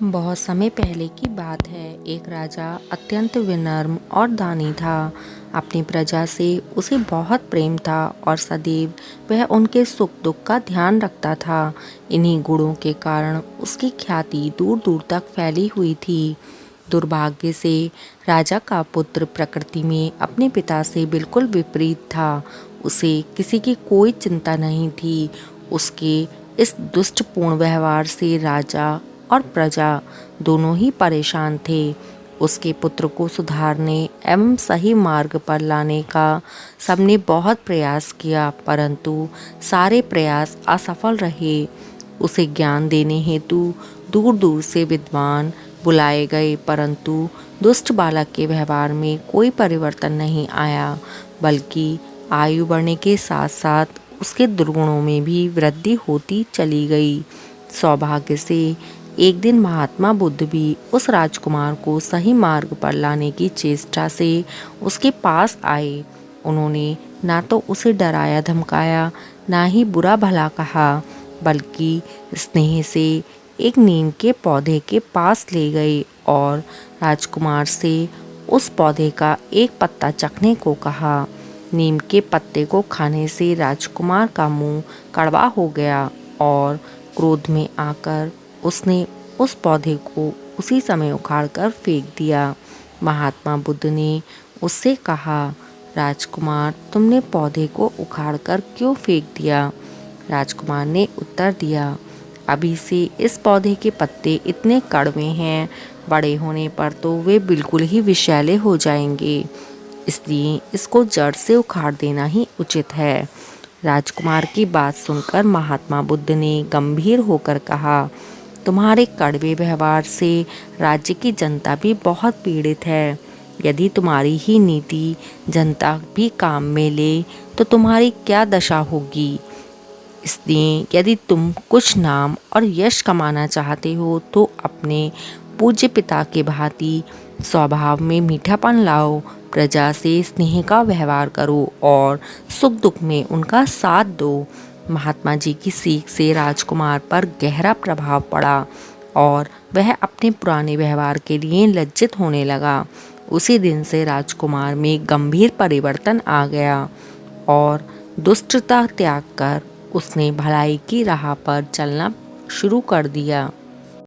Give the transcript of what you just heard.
बहुत समय पहले की बात है। एक राजा अत्यंत विनम्र और दानी था। अपनी प्रजा से उसे बहुत प्रेम था और सदैव वह उनके सुख दुख का ध्यान रखता था। इन्हीं गुणों के कारण उसकी ख्याति दूर दूर तक फैली हुई थी। दुर्भाग्य से राजा का पुत्र प्रकृति में अपने पिता से बिल्कुल विपरीत था। उसे किसी की कोई चिंता नहीं थी। उसके इस दुष्टपूर्ण व्यवहार से राजा और प्रजा दोनों ही परेशान थे। उसके पुत्र को सुधारने एवं सही मार्ग पर लाने का सबने बहुत प्रयास किया, परंतु सारे प्रयास असफल रहे। उसे ज्ञान देने हेतु दूर दूर से विद्वान बुलाए गए, परंतु दुष्ट बालक के व्यवहार में कोई परिवर्तन नहीं आया, बल्कि आयु बढ़ने के साथ साथ उसके दुर्गुणों में भी वृद्धि होती चली गई। सौभाग्य से एक दिन महात्मा बुद्ध भी उस राजकुमार को सही मार्ग पर लाने की चेष्टा से उसके पास आए। उन्होंने ना तो उसे डराया धमकाया, ना ही बुरा भला कहा, बल्कि स्नेह से एक नीम के पौधे के पास ले गए और राजकुमार से उस पौधे का एक पत्ता चखने को कहा। नीम के पत्ते को खाने से राजकुमार का मुंह कड़वा हो गया और क्रोध में आकर उसने उस पौधे को उसी समय उखाड़कर फेंक दिया। महात्मा बुद्ध ने उससे कहा, राजकुमार, तुमने पौधे को उखाड़कर क्यों फेंक दिया? राजकुमार ने उत्तर दिया, अभी से इस पौधे के पत्ते इतने कड़वे हैं, बड़े होने पर तो वे बिल्कुल ही विषैले हो जाएंगे, इसलिए इसको जड़ से उखाड़ देना ही उचित है। राजकुमार की बात सुनकर महात्मा बुद्ध ने गंभीर होकर कहा, तुम्हारे कड़वे व्यवहार से राज्य की जनता भी बहुत पीड़ित है। यदि तुम्हारी ही नीति जनता भी काम में ले तो तुम्हारी क्या दशा होगी। इसलिए यदि तुम कुछ नाम और यश कमाना चाहते हो तो अपने पूज्य पिता के भांति स्वभाव में मीठापन लाओ, प्रजा से स्नेह का व्यवहार करो और सुख दुख में उनका साथ दो। महात्मा जी की सीख से राजकुमार पर गहरा प्रभाव पड़ा और वह अपने पुराने व्यवहार के लिए लज्जित होने लगा। उसी दिन से राजकुमार में गंभीर परिवर्तन आ गया और दुष्टता त्याग कर उसने भलाई की राह पर चलना शुरू कर दिया।